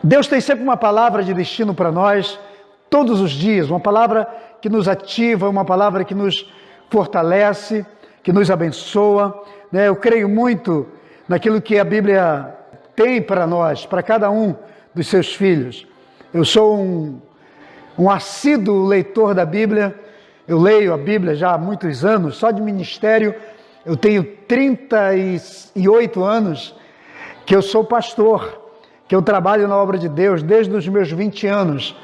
Deus tem sempre uma palavra de destino para nós, todos os dias, uma palavra que nos ativa, uma palavra que nos fortalece, que nos abençoa. Eu creio muito naquilo que a Bíblia tem para nós, para cada um dos seus filhos. Eu sou um assíduo leitor da Bíblia, eu leio a Bíblia já há muitos anos, só de ministério eu tenho 38 anos que eu sou pastor, que eu trabalho na obra de Deus desde os meus 20 anos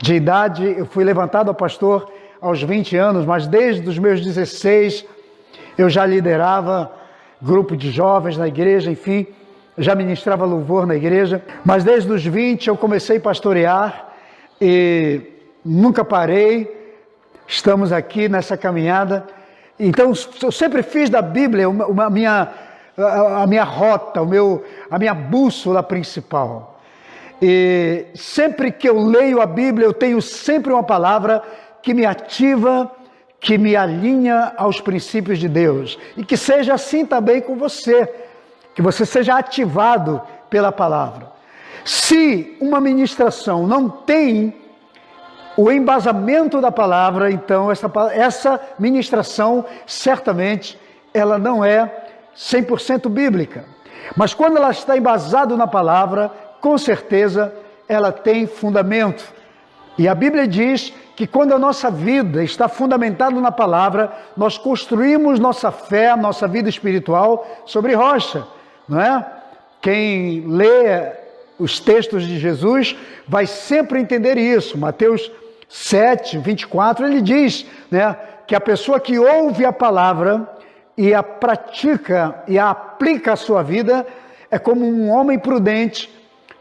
de idade. Eu fui levantado a pastor aos 20 anos, mas desde os meus 16 eu já liderava grupo de jovens na igreja, enfim, já ministrava louvor na igreja, mas desde os 20 eu comecei a pastorear e nunca parei. Estamos aqui nessa caminhada. Então eu sempre fiz da Bíblia a minha rota, a minha bússola principal. E sempre que eu leio a Bíblia, eu tenho sempre uma palavra que me ativa, que me alinha aos princípios de Deus. E que seja assim também com você, que você seja ativado pela palavra. Se uma ministração não tem o embasamento da palavra, então essa ministração, certamente, ela não é 100% bíblica. Mas quando ela está embasada na palavra, com certeza ela tem fundamento. E a Bíblia diz que quando a nossa vida está fundamentada na palavra, nós construímos nossa fé, nossa vida espiritual sobre rocha, não é? Quem lê os textos de Jesus vai sempre entender isso. Mateus 7, 24, ele diz, que a pessoa que ouve a palavra e a pratica e a aplica à sua vida é como um homem prudente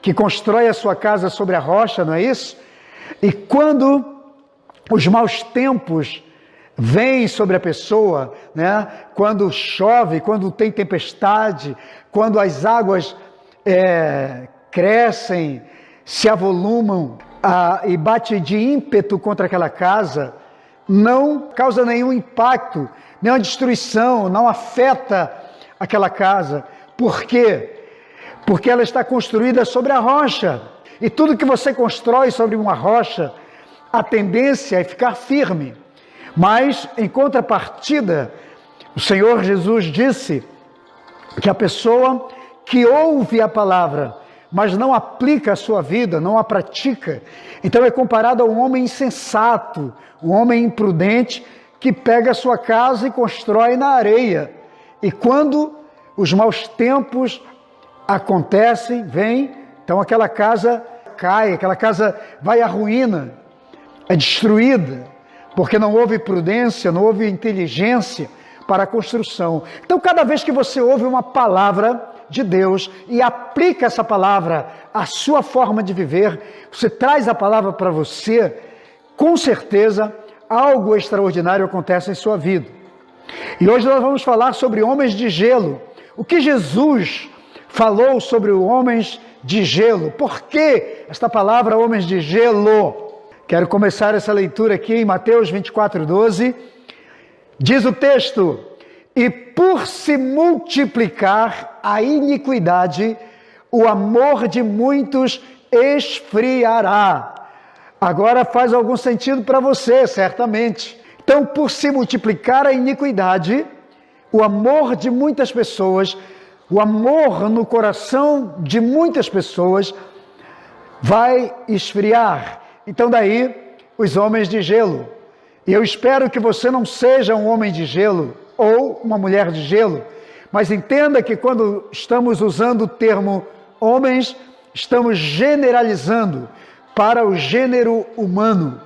que constrói a sua casa sobre a rocha, não é isso? E quando os maus tempos vêm sobre a pessoa, quando chove, quando tem tempestade, quando as águas crescem, se avolumam e bate de ímpeto contra aquela casa, não causa nenhum impacto, nenhuma destruição, não afeta aquela casa. Por quê? Porque ela está construída sobre a rocha. E tudo que você constrói sobre uma rocha, a tendência é ficar firme. Mas, em contrapartida, o Senhor Jesus disse que a pessoa que ouve a palavra, mas não aplica a sua vida, não a pratica, então é comparado a um homem insensato, um homem imprudente, que pega a sua casa e constrói na areia. E quando os maus tempos acontecem, vem, então aquela casa cai, aquela casa vai à ruína, é destruída, porque não houve prudência, não houve inteligência para a construção. Então, cada vez que você ouve uma palavra de Deus e aplica essa palavra à sua forma de viver, você traz a palavra para você, com certeza algo extraordinário acontece em sua vida. E hoje nós vamos falar sobre homens de gelo. O que Jesus falou sobre os homens de gelo? Por que esta palavra homens de gelo? Quero começar essa leitura aqui em Mateus 24:12. Diz o texto: e por se multiplicar a iniquidade, o amor de muitos esfriará. Agora faz algum sentido para você, certamente. Então, por se multiplicar a iniquidade, o amor de muitas pessoas, o amor no coração de muitas pessoas vai esfriar. Então daí, os homens de gelo. E eu espero que você não seja um homem de gelo ou uma mulher de gelo, mas entenda que quando estamos usando o termo homens, estamos generalizando para o gênero humano.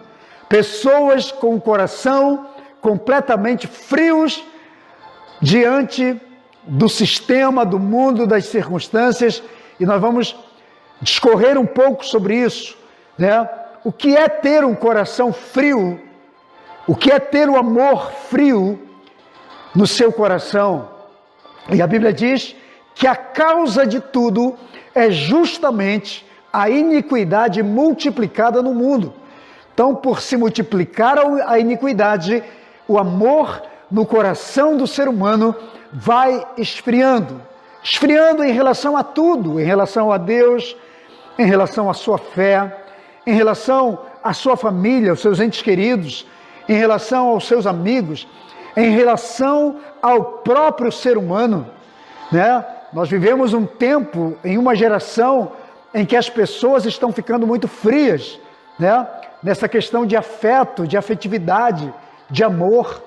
Pessoas com o coração completamente frios diante do sistema, do mundo, das circunstâncias, e nós vamos discorrer um pouco sobre isso, O que é ter um coração frio? O que é ter o amor frio no seu coração? E a Bíblia diz que a causa de tudo é justamente a iniquidade multiplicada no mundo. Então, por se multiplicar a iniquidade, o amor no coração do ser humano vai esfriando em relação a tudo, em relação a Deus, em relação à sua fé, em relação à sua família, aos seus entes queridos, em relação aos seus amigos, em relação ao próprio ser humano, né? Nós vivemos um tempo, em uma geração, em que as pessoas estão ficando muito frias, né? Nessa questão de afeto, de afetividade, de amor.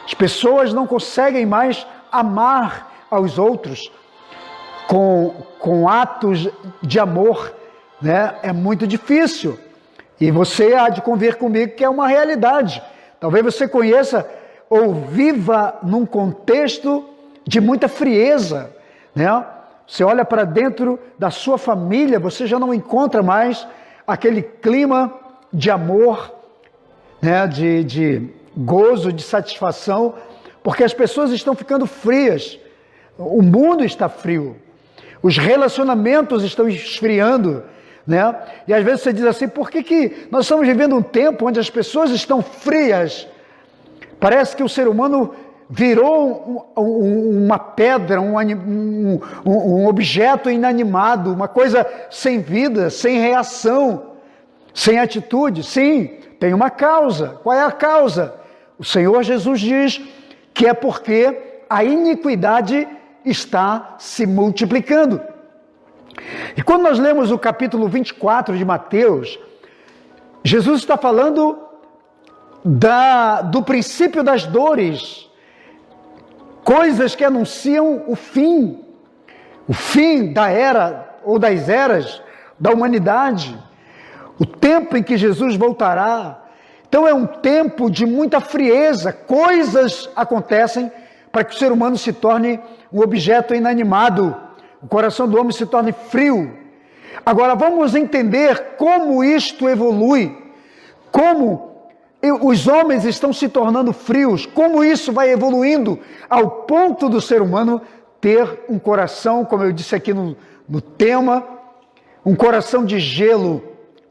As pessoas não conseguem mais amar aos outros com atos de amor, né? É muito difícil. E você há de convir comigo que é uma realidade. Talvez você conheça ou viva num contexto de muita frieza, né? Você olha para dentro da sua família, você já não encontra mais aquele clima de amor, né? De gozo, de satisfação, porque as pessoas estão ficando frias. O mundo está frio. Os relacionamentos estão esfriando, né? E às vezes você diz assim, por que nós estamos vivendo um tempo onde as pessoas estão frias? Parece que o ser humano virou uma pedra, um objeto inanimado, uma coisa sem vida, sem reação, sem atitude. Sim, tem uma causa. Qual é a causa? O Senhor Jesus diz que é porque a iniquidade está se multiplicando. E quando nós lemos o capítulo 24 de Mateus, Jesus está falando do princípio das dores, coisas que anunciam o fim da era ou das eras da humanidade, o tempo em que Jesus voltará. Então é um tempo de muita frieza, coisas acontecem para que o ser humano se torne um objeto inanimado, o coração do homem se torne frio. Agora vamos entender como isto evolui, como os homens estão se tornando frios, como isso vai evoluindo ao ponto do ser humano ter um coração, como eu disse aqui no tema, um coração de gelo.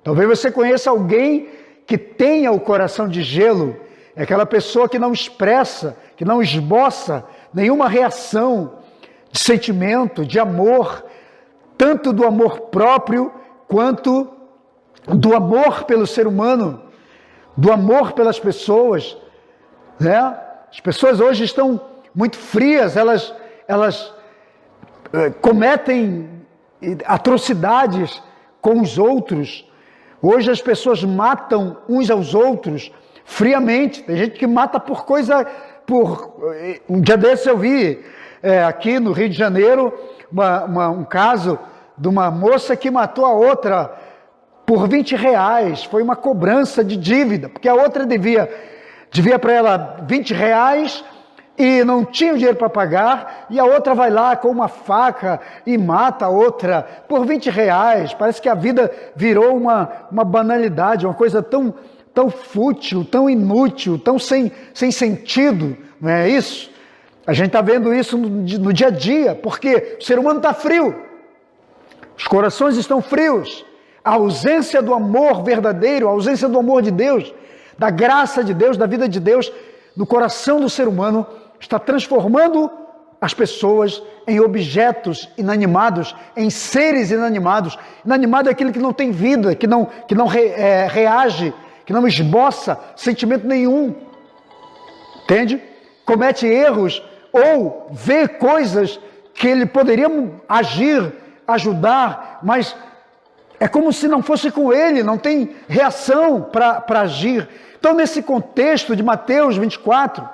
Talvez você conheça alguém que tenha o coração de gelo, é aquela pessoa que não expressa, que não esboça nenhuma reação de sentimento, de amor, tanto do amor próprio, quanto do amor pelo ser humano, do amor pelas pessoas, né? As pessoas hoje estão muito frias, elas cometem atrocidades com os outros. Hoje as pessoas matam uns aos outros friamente. Tem gente que mata por coisa... Um dia desses eu vi aqui no Rio de Janeiro um caso de uma moça que matou a outra por R$20. Foi uma cobrança de dívida, porque a outra devia para ela R$20 e não tinha o dinheiro para pagar, e a outra vai lá com uma faca e mata a outra por R$20. Parece que a vida virou uma banalidade, uma coisa tão fútil, tão inútil, tão sem sentido, não é isso? A gente está vendo isso no dia a dia, porque o ser humano está frio, os corações estão frios, a ausência do amor verdadeiro, a ausência do amor de Deus, da graça de Deus, da vida de Deus, no coração do ser humano, está transformando as pessoas em objetos inanimados, em seres inanimados. Inanimado é aquele que não tem vida, que não reage, que não esboça sentimento nenhum, entende? Comete erros ou vê coisas que ele poderia agir, ajudar, mas é como se não fosse com ele, não tem reação para agir. Então, nesse contexto de Mateus 24,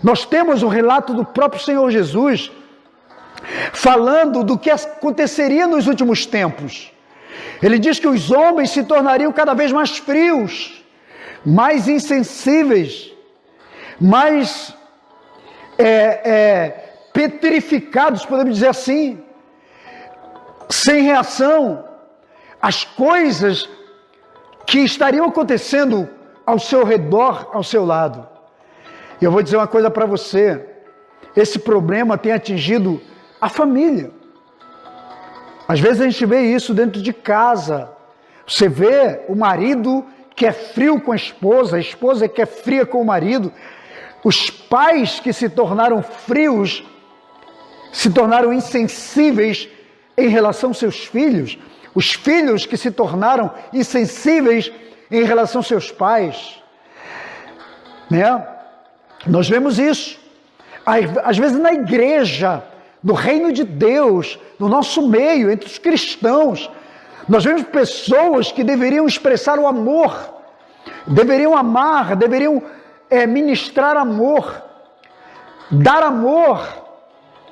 nós temos o relato do próprio Senhor Jesus falando do que aconteceria nos últimos tempos. Ele diz que os homens se tornariam cada vez mais frios, mais insensíveis, mais petrificados, podemos dizer assim, sem reação às coisas que estariam acontecendo ao seu redor, ao seu lado. E eu vou dizer uma coisa para você, esse problema tem atingido a família. Às vezes a gente vê isso dentro de casa. Você vê o marido que é frio com a esposa que é fria com o marido. Os pais que se tornaram frios, se tornaram insensíveis em relação aos seus filhos. os filhos que se tornaram insensíveis em relação aos seus pais, né? Nós vemos isso, às vezes na igreja, no reino de Deus, no nosso meio, entre os cristãos. Nós vemos pessoas que deveriam expressar o amor, deveriam amar, deveriam ministrar amor, dar amor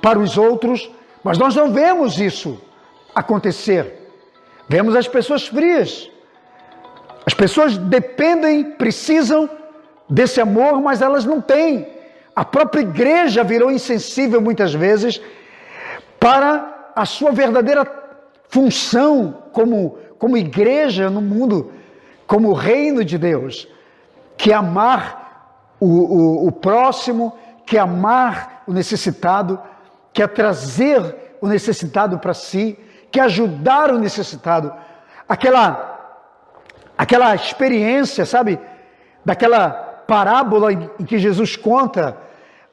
para os outros, mas nós não vemos isso acontecer. Vemos as pessoas frias. As pessoas dependem, precisam desse amor, mas elas não têm. A própria igreja virou insensível muitas vezes para a sua verdadeira função como igreja no mundo, como reino de Deus, que é amar o próximo, que é amar o necessitado, que é trazer o necessitado para si, que é ajudar o necessitado. Aquela experiência, sabe, daquela parábola em que Jesus conta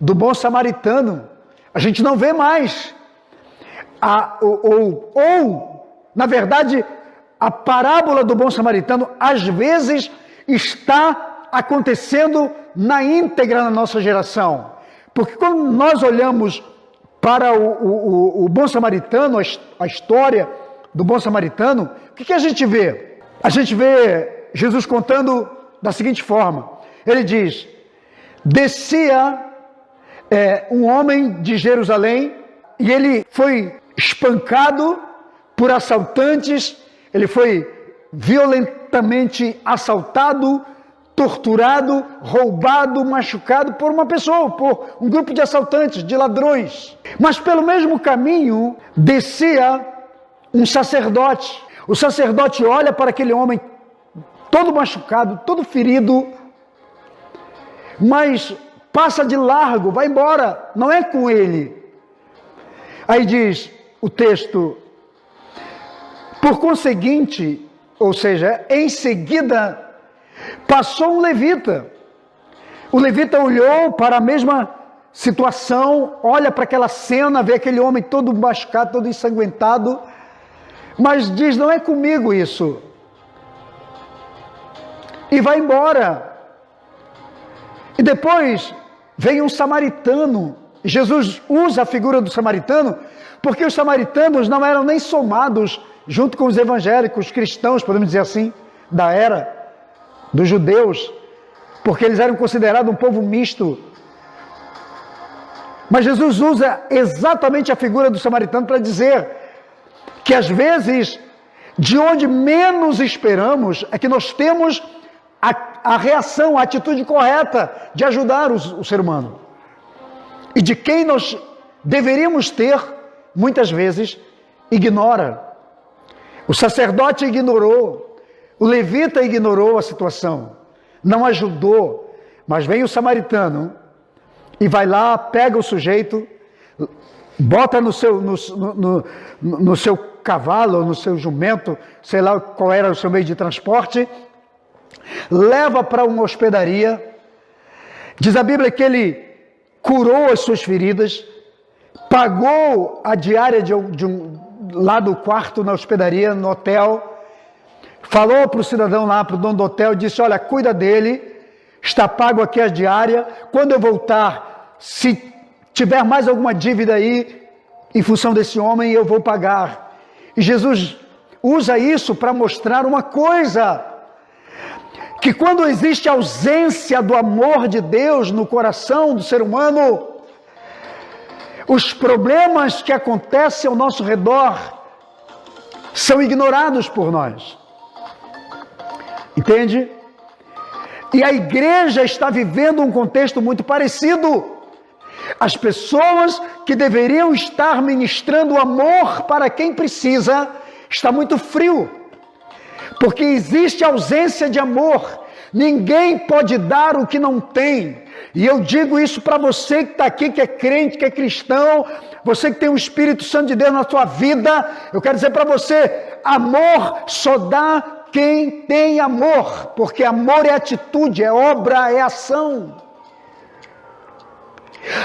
do bom samaritano, a gente não vê mais. Na verdade, a parábola do bom samaritano, às vezes, está acontecendo na íntegra na nossa geração. Porque quando nós olhamos para o bom samaritano, a história do bom samaritano, o que a gente vê? A gente vê Jesus contando da seguinte forma. Ele diz: descia um homem de Jerusalém e ele foi espancado por assaltantes, ele foi violentamente assaltado, torturado, roubado, machucado por uma pessoa, por um grupo de assaltantes, de ladrões. Mas pelo mesmo caminho descia um sacerdote. O sacerdote olha para aquele homem todo machucado, todo ferido, mas passa de largo, vai embora, não é com ele. Aí diz o texto: por conseguinte, ou seja, em seguida, passou um levita. O levita olhou para a mesma situação, olha para aquela cena, vê aquele homem todo machucado, todo ensanguentado, mas diz: não é comigo isso. E vai embora. E depois vem um samaritano. Jesus usa a figura do samaritano porque os samaritanos não eram nem somados junto com os evangélicos cristãos, podemos dizer assim, da era dos judeus, porque eles eram considerados um povo misto. Mas Jesus usa exatamente a figura do samaritano para dizer que às vezes, de onde menos esperamos, é que nós temos a reação, a atitude correta de ajudar o ser humano. E de quem nós deveríamos ter, muitas vezes, ignora. O sacerdote ignorou, o levita ignorou a situação, não ajudou, mas vem o samaritano e vai lá, pega o sujeito, bota no seu cavalo, no seu jumento, sei lá qual era o seu meio de transporte, leva para uma hospedaria. Diz a Bíblia que ele curou as suas feridas, pagou a diária lá do quarto na hospedaria, no hotel, falou para o cidadão lá, para o dono do hotel, disse: olha, cuida dele, está pago aqui a diária, quando eu voltar, se tiver mais alguma dívida aí, em função desse homem, eu vou pagar. E Jesus usa isso para mostrar uma coisa, que quando existe ausência do amor de Deus no coração do ser humano, os problemas que acontecem ao nosso redor são ignorados por nós. Entende? E a igreja está vivendo um contexto muito parecido. As pessoas que deveriam estar ministrando amor para quem precisa, está muito frio. Porque existe ausência de amor. Ninguém pode dar o que não tem. E eu digo isso para você que está aqui, que é crente, que é cristão, você que tem o Espírito Santo de Deus na sua vida. Eu quero dizer para você: amor só dá quem tem amor. Porque amor é atitude, é obra, é ação.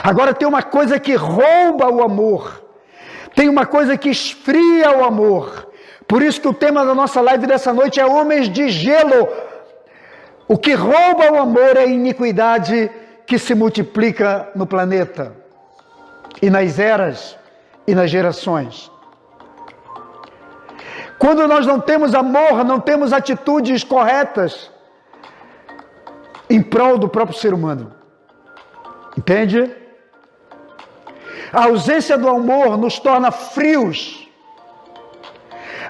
Agora tem uma coisa que rouba o amor. Tem uma coisa que esfria o amor. Por isso que o tema da nossa live dessa noite é Homens de Gelo. O que rouba o amor é a iniquidade que se multiplica no planeta, e nas eras, e nas gerações. Quando nós não temos amor, não temos atitudes corretas em prol do próprio ser humano. Entende? A ausência do amor nos torna frios.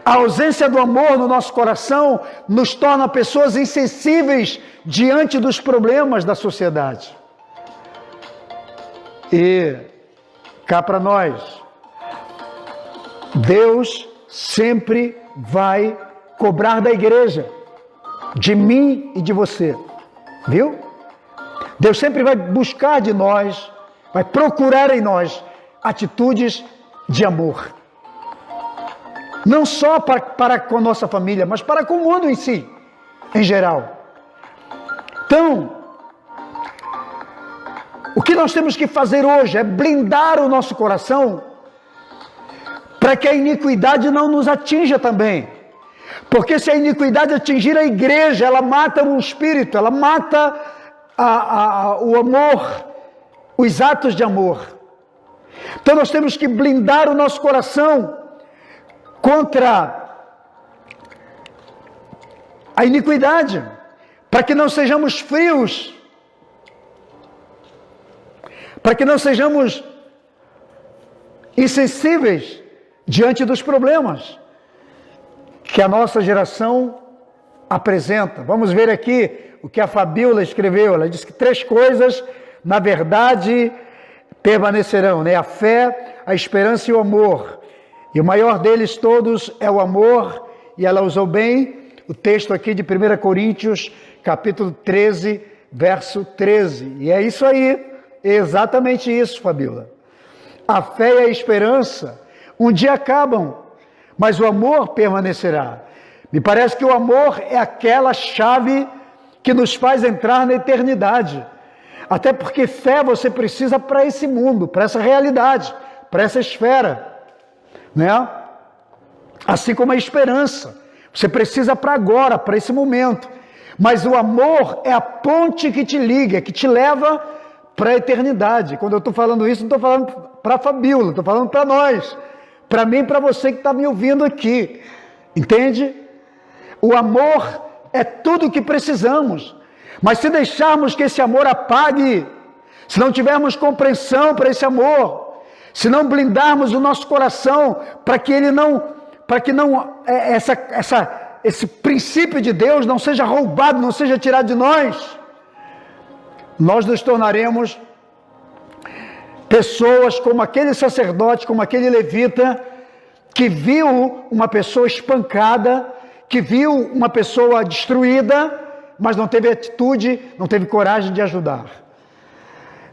A ausência do amor no nosso coração nos torna pessoas insensíveis diante dos problemas da sociedade. E cá para nós, Deus sempre vai cobrar da igreja, de mim e de você, viu? Deus sempre vai buscar de nós, vai procurar em nós atitudes de amor. Não só para com a nossa família, mas para com o mundo em si, em geral. Então, o que nós temos que fazer hoje é blindar o nosso coração para que a iniquidade não nos atinja também. Porque se a iniquidade atingir a igreja, ela mata o espírito, ela mata o amor, os atos de amor. Então nós temos que blindar o nosso coração contra a iniquidade, para que não sejamos frios, para que não sejamos insensíveis diante dos problemas que a nossa geração apresenta. Vamos ver aqui o que a Fabíola escreveu. Ela diz que 3 coisas, na verdade, permanecerão, né? A fé, a esperança e o amor. E o maior deles todos é o amor, e ela usou bem o texto aqui de 1 Coríntios, capítulo 13, verso 13. E é isso aí, é exatamente isso, Fabíola. A fé e a esperança um dia acabam, mas o amor permanecerá. Me parece que o amor é aquela chave que nos faz entrar na eternidade. Até porque fé você precisa para esse mundo, para essa realidade, para essa esfera. Né? Assim como a esperança, você precisa para agora, para esse momento, mas o amor é a ponte que te liga, que te leva para a eternidade. Quando eu estou falando isso, não estou falando para a Fabíola, estou falando para nós, para mim e para você que está me ouvindo aqui, entende? O amor é tudo o que precisamos, mas se deixarmos que esse amor apague, se não tivermos compreensão para esse amor, se não blindarmos o nosso coração para que esse princípio de Deus não seja roubado, não seja tirado de nós, nós nos tornaremos pessoas como aquele sacerdote, como aquele levita que viu uma pessoa espancada, que viu uma pessoa destruída, mas não teve atitude, não teve coragem de ajudar.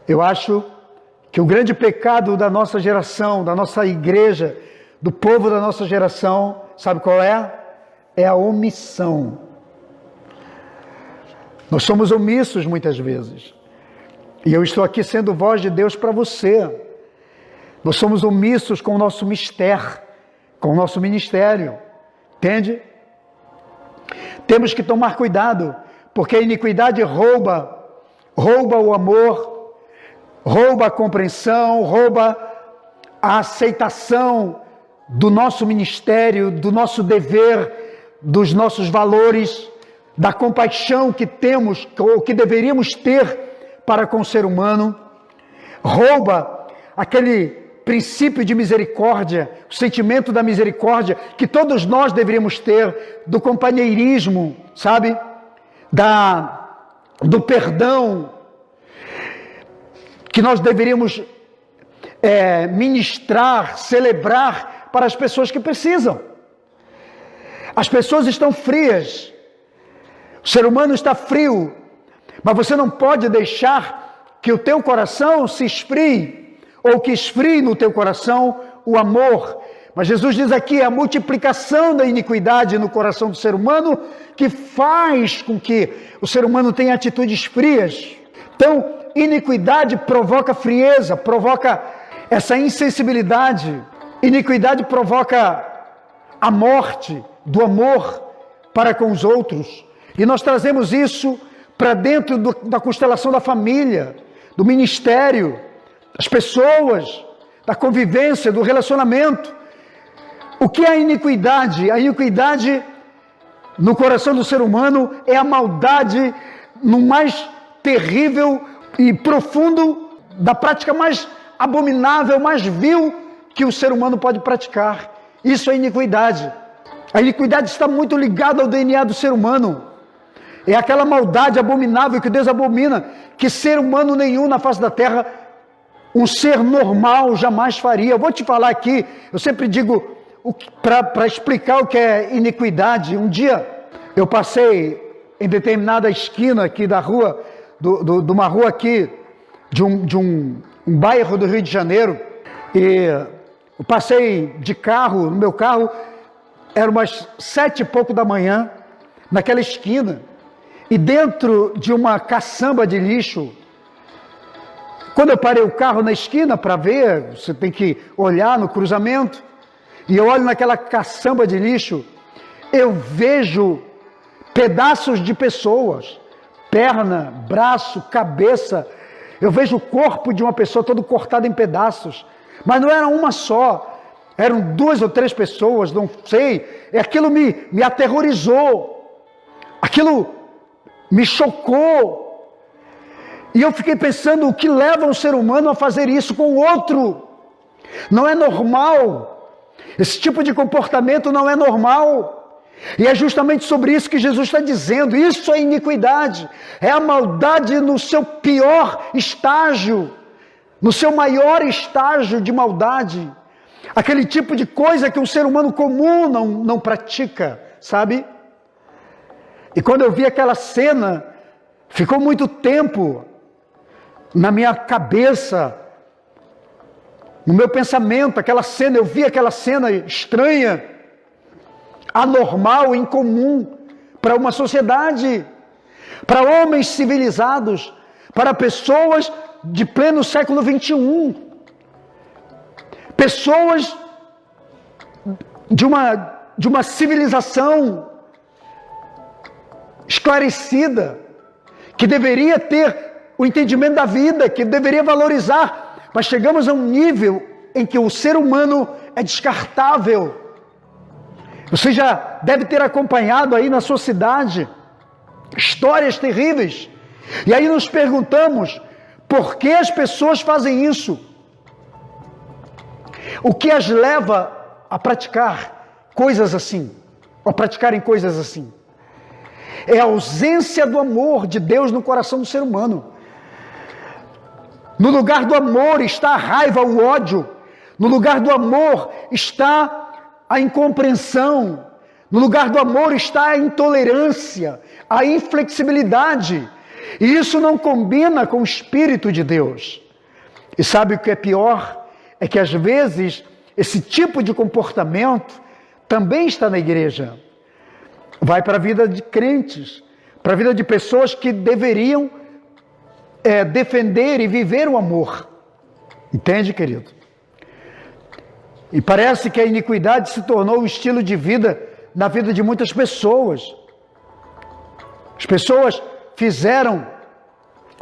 Eu acho que o grande pecado da nossa geração, da nossa igreja, do povo da nossa geração, sabe qual é? É a omissão. Nós somos omissos muitas vezes. E eu estou aqui sendo voz de Deus para você. Nós somos omissos com o nosso mistério, com o nosso ministério. Entende? Temos que tomar cuidado, porque a iniquidade rouba o amor, rouba a compreensão, rouba a aceitação do nosso ministério, do nosso dever, dos nossos valores, da compaixão que temos, ou que deveríamos ter para com o ser humano, rouba aquele princípio de misericórdia, o sentimento da misericórdia que todos nós deveríamos ter, do companheirismo, sabe? Do perdão, que nós deveríamos ministrar, celebrar para as pessoas que precisam. As pessoas estão frias, o ser humano está frio, mas você não pode deixar que o teu coração se esfrie, ou que esfrie no teu coração o amor. Mas Jesus diz aqui, a multiplicação da iniquidade no coração do ser humano que faz com que o ser humano tenha atitudes frias. Então, iniquidade provoca frieza, provoca essa insensibilidade. Iniquidade provoca a morte do amor para com os outros. E nós trazemos isso para dentro da constelação da família, do ministério, das pessoas, da convivência, do relacionamento. O que é a iniquidade? A iniquidade no coração do ser humano é a maldade no mais terrível e profundo, da prática mais abominável, mais vil que o ser humano pode praticar. Isso é iniquidade. A iniquidade está muito ligada ao DNA do ser humano. É aquela maldade abominável que Deus abomina, que ser humano nenhum na face da terra, um ser normal jamais faria. Eu vou te falar aqui, eu sempre digo, para explicar o que é iniquidade. Um dia eu passei em determinada esquina aqui da rua, de uma rua aqui, de um bairro do Rio de Janeiro, e eu passei de carro, no meu carro, era umas 7h pouco da manhã, naquela esquina, e dentro de uma caçamba de lixo, quando eu parei o carro na esquina para ver, você tem que olhar no cruzamento, e eu olho naquela caçamba de lixo, eu vejo pedaços de pessoas, perna, braço, cabeça, eu vejo o corpo de uma pessoa todo cortado em pedaços, mas não era uma só, eram 2 ou 3 pessoas, não sei, e aquilo me aterrorizou, aquilo me chocou, e eu fiquei pensando o que leva um ser humano a fazer isso com o outro. Não é normal, esse tipo de comportamento não é normal, e é justamente sobre isso que Jesus está dizendo. Isso é iniquidade, é a maldade no seu pior estágio, no seu maior estágio de maldade, aquele tipo de coisa que um ser humano comum não pratica, sabe? E quando eu vi aquela cena, ficou muito tempo na minha cabeça, no meu pensamento, aquela cena, eu vi aquela cena estranha, anormal, incomum para uma sociedade, para homens civilizados, para pessoas de pleno século 21, pessoas de uma civilização esclarecida, que deveria ter o entendimento da vida, que deveria valorizar, mas chegamos a um nível em que o ser humano é descartável. Você já deve ter acompanhado aí na sua cidade histórias terríveis, e aí nos perguntamos, por que as pessoas fazem isso? O que as leva a praticar coisas assim, a praticarem coisas assim? É a ausência do amor de Deus no coração do ser humano. No lugar do amor está a raiva, o ódio. No lugar do amor está a incompreensão. No lugar do amor está a intolerância, a inflexibilidade. E isso não combina com o Espírito de Deus. E sabe o que é pior? É que às vezes esse tipo de comportamento também está na igreja. Vai para a vida de crentes, para a vida de pessoas que deveriam defender e viver o amor. Entende, querido? E parece que a iniquidade se tornou um estilo de vida na vida de muitas pessoas. As pessoas fizeram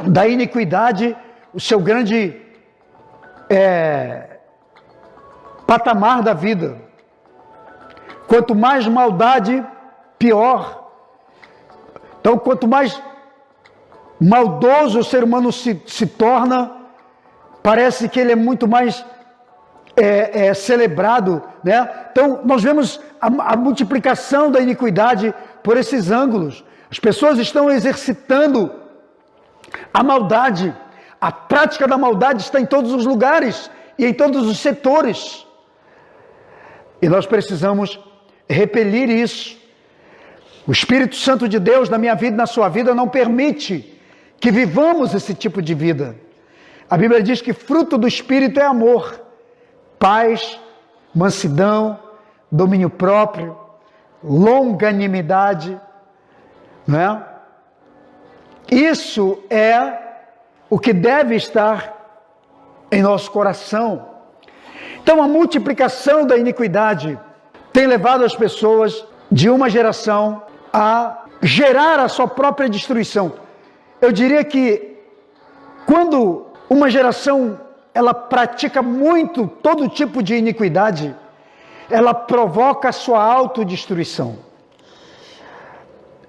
da iniquidade o seu grande patamar da vida. Quanto mais maldade, pior. Então, quanto mais maldoso o ser humano se torna, parece que ele é muito mais celebrado, né? Então, nós vemos a multiplicação da iniquidade por esses ângulos. As pessoas estão exercitando a maldade. A prática da maldade está em todos os lugares e em todos os setores. E nós precisamos repelir isso. O Espírito Santo de Deus na minha vida e na sua vida não permite que vivamos esse tipo de vida. A Bíblia diz que fruto do Espírito é amor, paz, mansidão, domínio próprio, longanimidade, né? Isso é o que deve estar em nosso coração. Então a multiplicação da iniquidade tem levado as pessoas de uma geração a gerar a sua própria destruição. Eu diria que quando uma geração ela pratica muito todo tipo de iniquidade, ela provoca a sua autodestruição.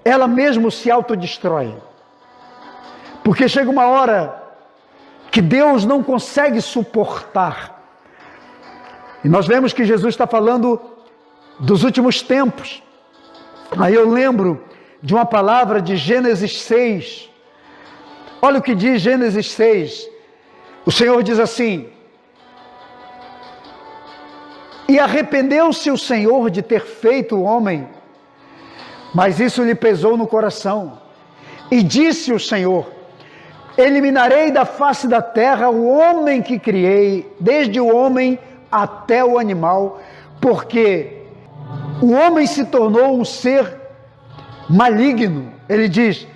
Ela mesmo se autodestrói. Porque chega uma hora que Deus não consegue suportar. E nós vemos que Jesus está falando dos últimos tempos. Aí eu lembro de uma palavra de Gênesis 6. Olha o que diz Gênesis 6. O Senhor diz assim: e arrependeu-se o Senhor de ter feito o homem, mas isso lhe pesou no coração. E disse o Senhor: eliminarei da face da terra o homem que criei, desde o homem até o animal, porque o homem se tornou um ser maligno. Ele diz: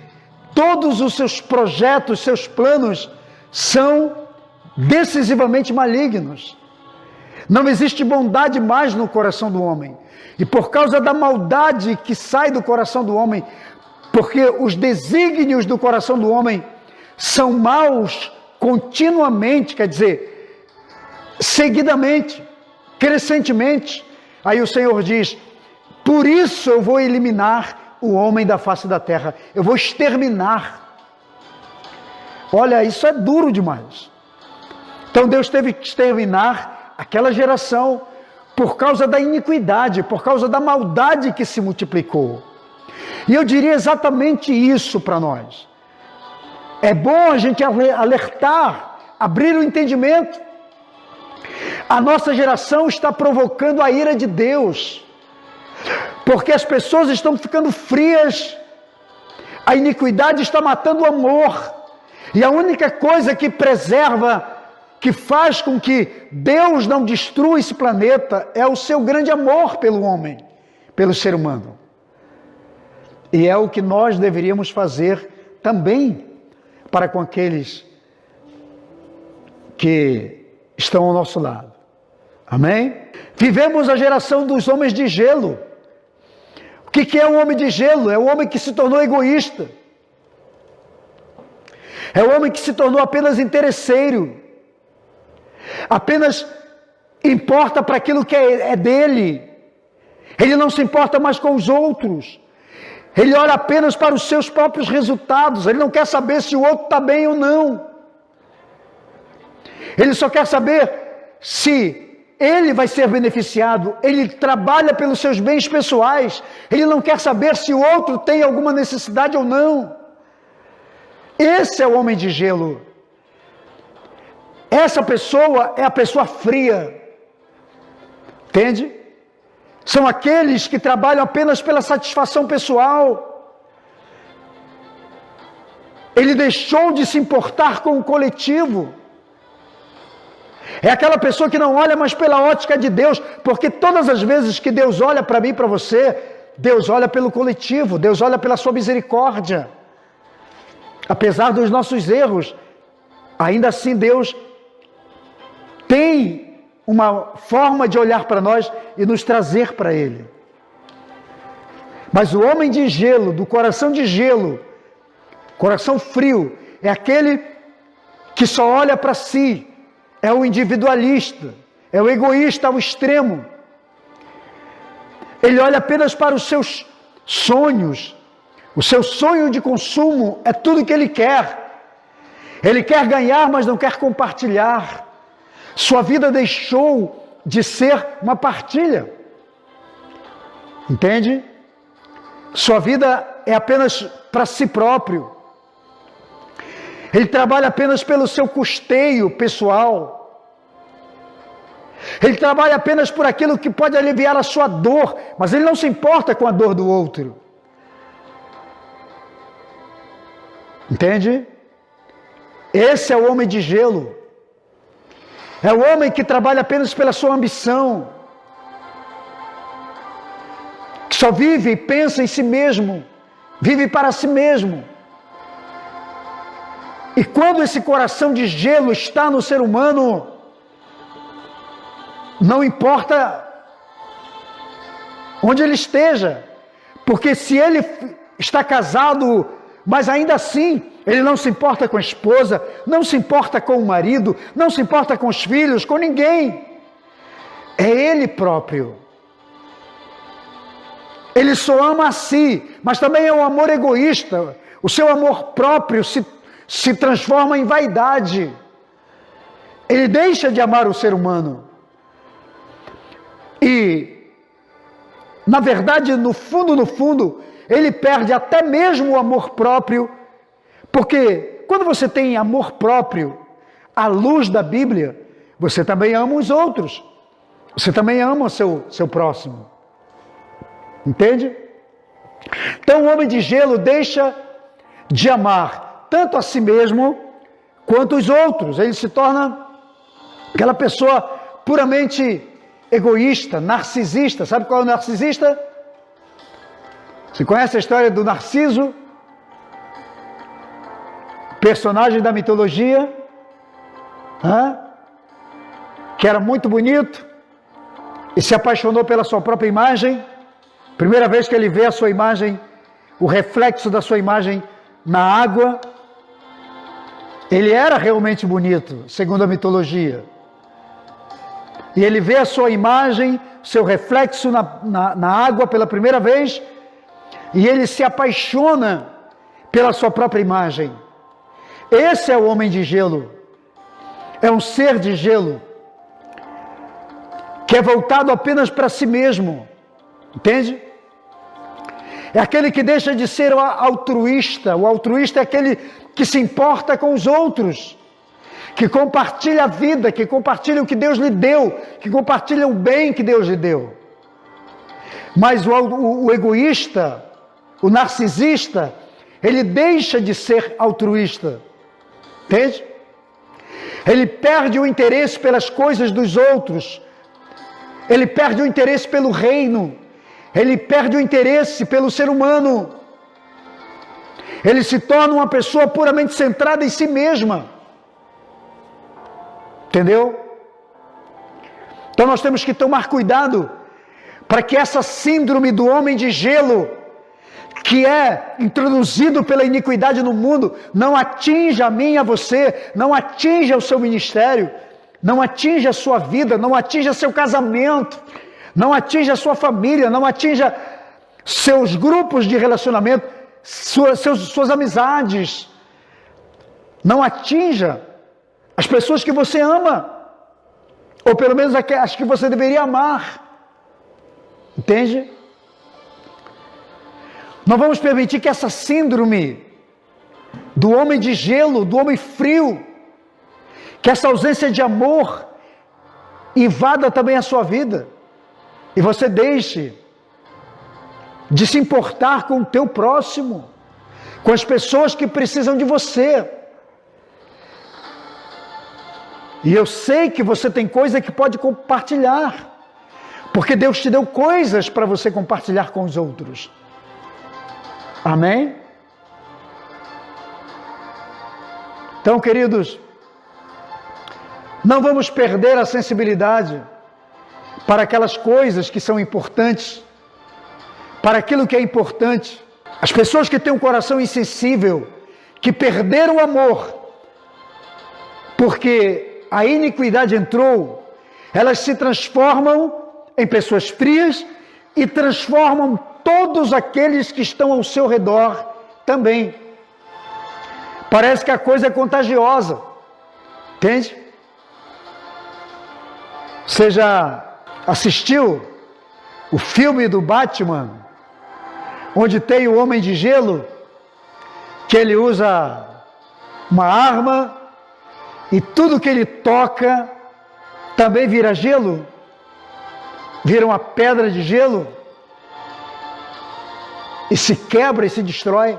todos os seus projetos, seus planos são decisivamente malignos. Não existe bondade mais no coração do homem. E por causa da maldade que sai do coração do homem, porque os desígnios do coração do homem são maus continuamente, quer dizer, seguidamente, crescentemente. Aí o Senhor diz: por isso eu vou eliminar o homem da face da terra, eu vou exterminar. Olha, isso é duro demais. Então Deus teve que exterminar aquela geração por causa da iniquidade, por causa da maldade que se multiplicou. E eu diria exatamente isso para nós. É bom a gente alertar, abrir o entendimento. A nossa geração está provocando a ira de Deus, porque as pessoas estão ficando frias, a iniquidade está matando o amor, e a única coisa que preserva, que faz com que Deus não destrua esse planeta, é o seu grande amor pelo homem, pelo ser humano. E é o que nós deveríamos fazer também para com aqueles que estão ao nosso lado. Amém? Vivemos a geração dos homens de gelo. O que é um homem de gelo? É o homem que se tornou egoísta. É o homem que se tornou apenas interesseiro. Apenas importa para aquilo que é dele. Ele não se importa mais com os outros. Ele olha apenas para os seus próprios resultados. Ele não quer saber se o outro está bem ou não. Ele só quer saber se ele vai ser beneficiado. Ele trabalha pelos seus bens pessoais. Ele não quer saber se o outro tem alguma necessidade ou não. Esse é o homem de gelo. Essa pessoa é a pessoa fria. Entende? São aqueles que trabalham apenas pela satisfação pessoal. Ele deixou de se importar com o coletivo. É aquela pessoa que não olha mais pela ótica de Deus, porque todas as vezes que Deus olha para mim e para você, Deus olha pelo coletivo, Deus olha pela sua misericórdia. Apesar dos nossos erros, ainda assim Deus tem uma forma de olhar para nós e nos trazer para Ele. Mas o homem de gelo, do coração de gelo, coração frio, é aquele que só olha para si, é o individualista, é o egoísta ao extremo. Ele olha apenas para os seus sonhos. O seu sonho de consumo é tudo que ele quer. Ele quer ganhar, mas não quer compartilhar. Sua vida deixou de ser uma partilha. Entende? Sua vida é apenas para si próprio. Ele trabalha apenas pelo seu custeio pessoal. Ele trabalha apenas por aquilo que pode aliviar a sua dor, mas ele não se importa com a dor do outro. Entende? Esse é o homem de gelo. É o homem que trabalha apenas pela sua ambição, que só vive e pensa em si mesmo, vive para si mesmo. E quando esse coração de gelo está no ser humano, não importa onde ele esteja, porque se ele está casado, mas ainda assim ele não se importa com a esposa, não se importa com o marido, não se importa com os filhos, com ninguém, é ele próprio. Ele só ama a si, mas também é um amor egoísta. O seu amor próprio se transforma em vaidade. Ele deixa de amar o ser humano. E, na verdade, no fundo, ele perde até mesmo o amor próprio, porque quando você tem amor próprio, à luz da Bíblia, você também ama os outros. Você também ama o seu próximo. Entende? Então o homem de gelo deixa de amar tanto a si mesmo quanto os outros. Ele se torna aquela pessoa puramente egoísta, narcisista. Sabe qual é o narcisista? Você conhece a história do Narciso? Personagem da mitologia, que era muito bonito e se apaixonou pela sua própria imagem. Primeira vez que ele vê a sua imagem, o reflexo da sua imagem na água, ele era realmente bonito, segundo a mitologia. E ele vê a sua imagem, seu reflexo na água pela primeira vez, e ele se apaixona pela sua própria imagem. Esse é o homem de gelo. É um ser de gelo, que é voltado apenas para si mesmo. Entende? É aquele que deixa de ser o altruísta. O altruísta é aquele que se importa com os outros, que compartilha a vida, que compartilha o que Deus lhe deu, que compartilha o bem que Deus lhe deu. Mas o egoísta, o narcisista, ele deixa de ser altruísta. Entende? Ele perde o interesse pelas coisas dos outros. Ele perde o interesse pelo reino. Ele perde o interesse pelo ser humano. Ele se torna uma pessoa puramente centrada em si mesma. Entendeu? Então nós temos que tomar cuidado para que essa síndrome do homem de gelo, que é introduzido pela iniquidade no mundo, não atinja a mim e a você, não atinja o seu ministério, não atinja a sua vida, não atinja seu casamento, não atinja a sua família, não atinja seus grupos de relacionamento, suas amizades, não atinja as pessoas que você ama, ou pelo menos as que você deveria amar. Entende? Não vamos permitir que essa síndrome do homem de gelo, do homem frio, que essa ausência de amor invada também a sua vida. E você deixe de se importar com o teu próximo, com as pessoas que precisam de você. E eu sei que você tem coisa que pode compartilhar, porque Deus te deu coisas para você compartilhar com os outros. Amém? Então, queridos, não vamos perder a sensibilidade para aquelas coisas que são importantes, para aquilo que é importante. As pessoas que têm um coração insensível, que perderam o amor, porque a iniquidade entrou, elas se transformam em pessoas frias e transformam todos aqueles que estão ao seu redor também. Parece que a coisa é contagiosa, entende? Você já assistiu o filme do Batman, onde tem o Homem de Gelo, que ele usa uma arma e tudo que ele toca também vira gelo? Vira uma pedra de gelo? E se quebra e se destrói.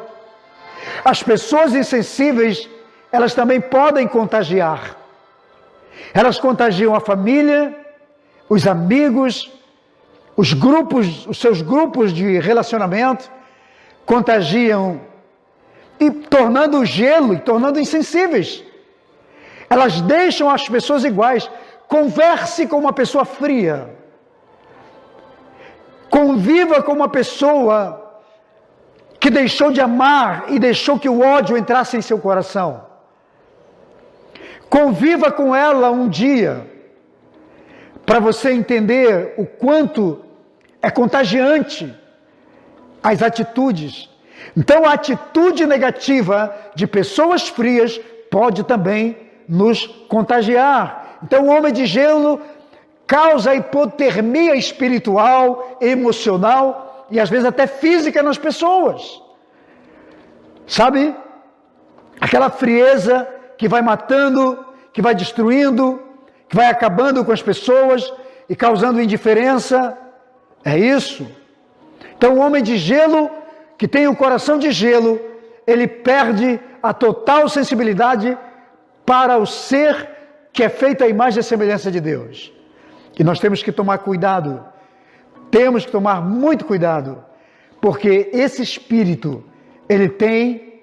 As pessoas insensíveis, elas também podem contagiar. Elas contagiam a família, os amigos, os seus grupos de relacionamento, contagiam e tornando gelo, e tornando insensíveis. Elas deixam as pessoas iguais. Converse com uma pessoa fria. Conviva com uma pessoa que deixou de amar e deixou que o ódio entrasse em seu coração. Conviva com ela um dia, para você entender o quanto é contagiante as atitudes. Então, a atitude negativa de pessoas frias pode também nos contagiar. Então, o homem de gelo causa hipotermia espiritual, emocional e às vezes até física nas pessoas. Sabe? Aquela frieza que vai matando, que vai destruindo, que vai acabando com as pessoas e causando indiferença. É isso. Então, o homem de gelo, que tem um coração de gelo, ele perde a total sensibilidade para o ser que é feito à imagem e semelhança de Deus. E nós temos que tomar cuidado, temos que tomar muito cuidado, porque esse espírito, ele tem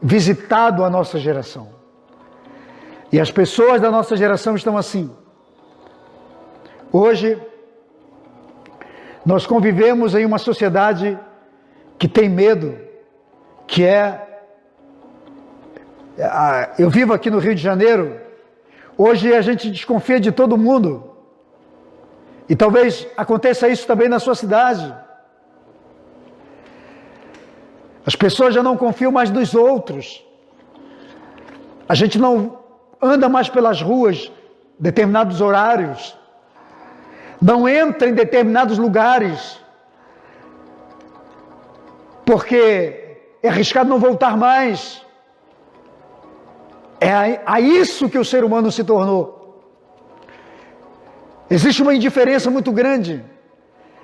visitado a nossa geração. E as pessoas da nossa geração estão assim. Hoje, nós convivemos em uma sociedade que tem medo, que eu vivo aqui no Rio de Janeiro, hoje a gente desconfia de todo mundo. E talvez aconteça isso também na sua cidade. As pessoas já não confiam mais nos outros. A gente não anda mais pelas ruas em determinados horários. Não entra em determinados lugares. Porque é arriscado não voltar mais. É a isso que o ser humano se tornou. Existe uma indiferença muito grande.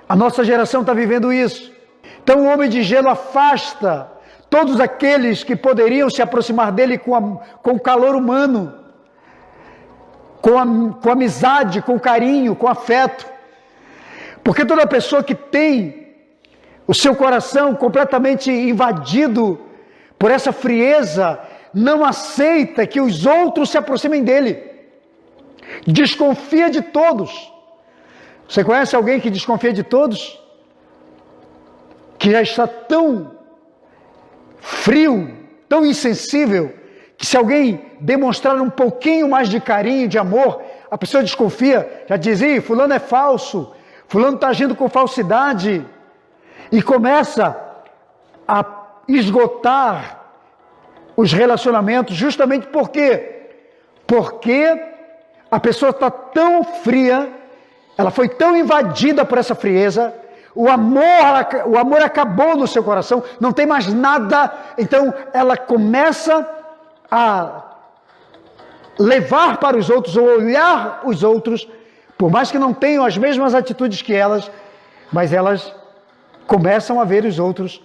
A nossa geração está vivendo isso. Então o homem de gelo afasta todos aqueles que poderiam se aproximar dele com o calor humano, com amizade, com carinho, com afeto. Porque toda pessoa que tem o seu coração completamente invadido por essa frieza, não aceita que os outros se aproximem dele. Desconfia de todos. Você conhece alguém que desconfia de todos? Que já está tão frio, tão insensível, que se alguém demonstrar um pouquinho mais de carinho, de amor, a pessoa desconfia, já diz, fulano é falso, fulano está agindo com falsidade, e começa a esgotar os relacionamentos, justamente por quê? Porque a pessoa está tão fria, ela foi tão invadida por essa frieza, o amor acabou no seu coração, não tem mais nada, então ela começa a levar para os outros, ou olhar os outros, por mais que não tenham as mesmas atitudes que elas, mas elas começam a ver os outros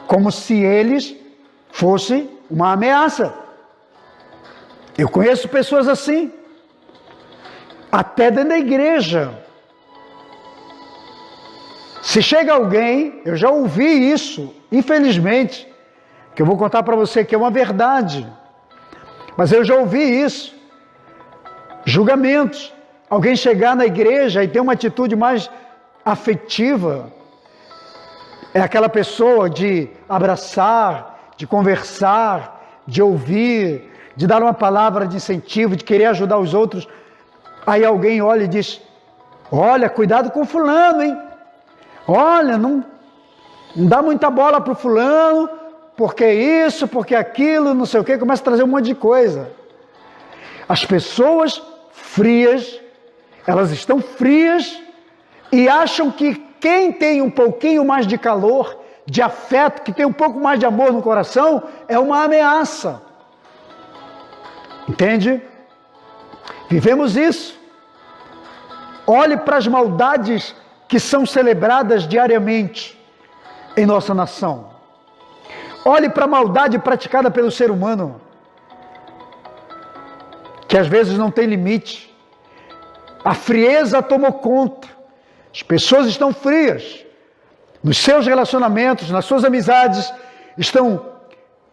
como se eles fossem uma ameaça. Eu conheço pessoas assim, até dentro da igreja. Se chega alguém, eu já ouvi isso, infelizmente, que eu vou contar para você que é uma verdade, mas eu já ouvi isso, julgamentos, alguém chegar na igreja e ter uma atitude mais afetiva, é aquela pessoa de abraçar, de conversar, de ouvir, de dar uma palavra de incentivo, de querer ajudar os outros. Aí alguém olha e diz, olha, cuidado com fulano, hein? Olha, não dá muita bola para o fulano, porque isso, porque aquilo, não sei o quê, começa a trazer um monte de coisa. As pessoas frias, elas estão frias e acham que quem tem um pouquinho mais de calor, de afeto, que tem um pouco mais de amor no coração, é uma ameaça. Entende? Vivemos isso. Olhe para as maldades que são celebradas diariamente em nossa nação. Olhe para a maldade praticada pelo ser humano, que às vezes não tem limite. A frieza tomou conta. As pessoas estão frias. Nos seus relacionamentos, nas suas amizades, estão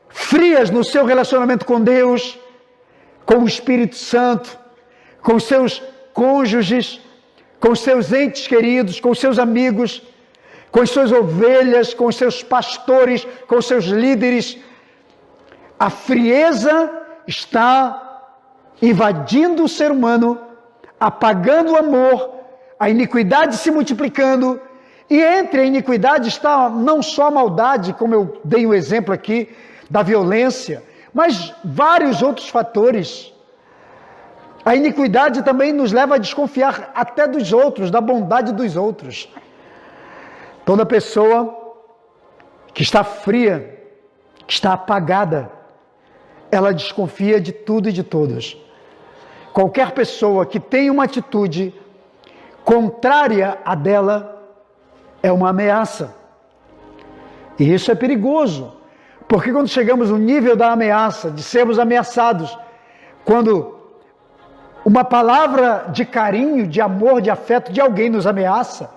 frias no seu relacionamento com Deus, com o Espírito Santo, com os seus cônjuges, com os seus entes queridos, com os seus amigos. com as suas ovelhas, com os seus pastores, com os seus líderes. A frieza está invadindo o ser humano, apagando o amor, a iniquidade se multiplicando, e entre a iniquidade está não só a maldade, como eu dei o exemplo aqui, da violência, mas vários outros fatores. A iniquidade também nos leva a desconfiar até dos outros, da bondade dos outros. Toda pessoa que está fria, que está apagada, ela desconfia de tudo e de todos. Qualquer pessoa que tem uma atitude contrária à dela é uma ameaça. E isso é perigoso, porque quando chegamos no nível da ameaça, de sermos ameaçados, quando uma palavra de carinho, de amor, de afeto de alguém nos ameaça,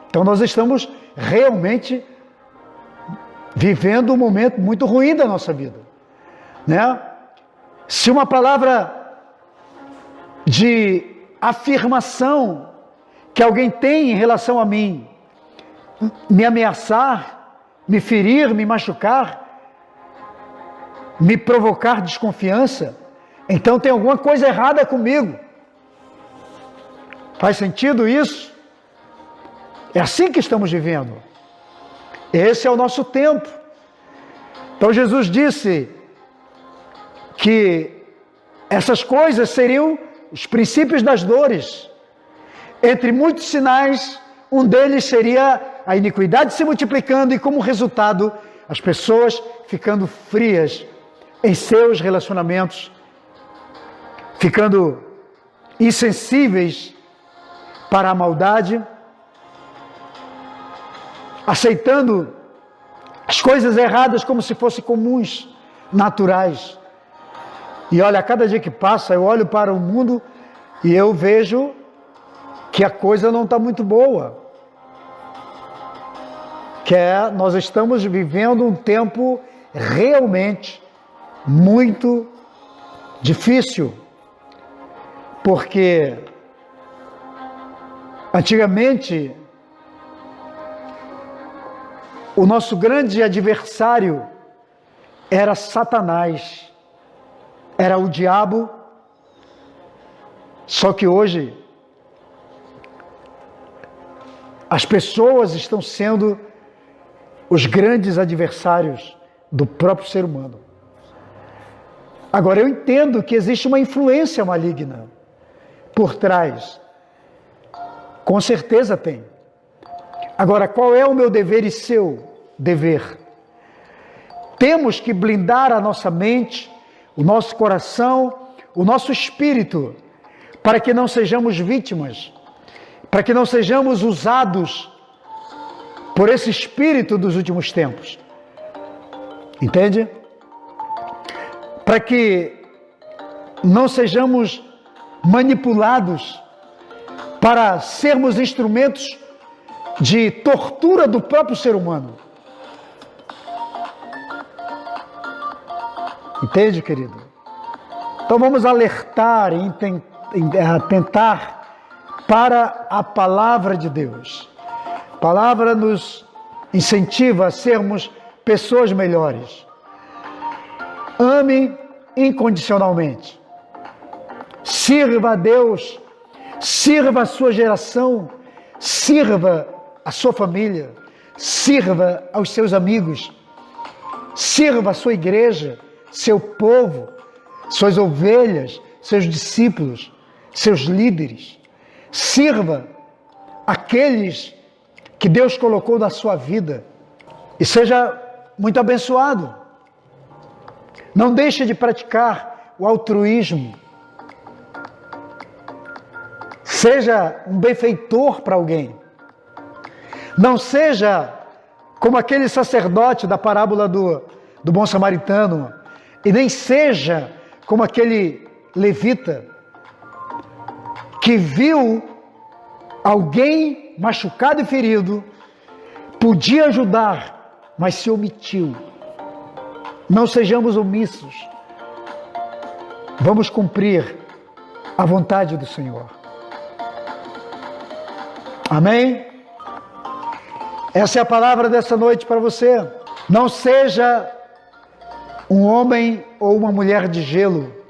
então nós estamos realmente vivendo um momento muito ruim da nossa vida, né? Se uma palavra de afirmação que alguém tem em relação a mim me ameaçar, me ferir, me machucar, me provocar desconfiança, então tem alguma coisa errada comigo. Faz sentido isso? É assim que estamos vivendo. Esse é o nosso tempo. Então Jesus disse que essas coisas seriam os princípios das dores. Entre muitos sinais, um deles seria a iniquidade se multiplicando e, como resultado, as pessoas ficando frias em seus relacionamentos, ficando insensíveis para a maldade, aceitando as coisas erradas como se fossem comuns, naturais. E olha, a cada dia que passa, eu olho para o mundo e eu vejo que a coisa não está muito boa. Nós estamos vivendo um tempo realmente muito difícil. Porque antigamente o nosso grande adversário era Satanás, era o diabo. Só que hoje as pessoas estão sendo os grandes adversários do próprio ser humano. Agora, eu entendo que existe uma influência maligna por trás. Com certeza tem. Agora, qual é o meu dever e seu dever? Temos que blindar a nossa mente, o nosso coração, o nosso espírito, para que não sejamos vítimas, para que não sejamos usados por esse espírito dos últimos tempos. Entende? Para que não sejamos manipulados para sermos instrumentos de tortura do próprio ser humano. Entende, querido? Então vamos alertar e atentar para a palavra de Deus. A palavra nos incentiva a sermos pessoas melhores. Ame incondicionalmente. Sirva a Deus, sirva a sua geração, sirva a sua família, sirva aos seus amigos, sirva a sua igreja, seu povo, suas ovelhas, seus discípulos, seus líderes. Sirva aqueles que Deus colocou na sua vida e seja muito abençoado. Não deixe de praticar o altruísmo. Seja um benfeitor para alguém. Não seja como aquele sacerdote da parábola do bom samaritano, e nem seja como aquele levita que viu alguém machucado e ferido, podia ajudar, mas se omitiu. Não sejamos omissos. Vamos cumprir a vontade do Senhor. Amém? Essa é a palavra dessa noite para você. Não seja um homem ou uma mulher de gelo.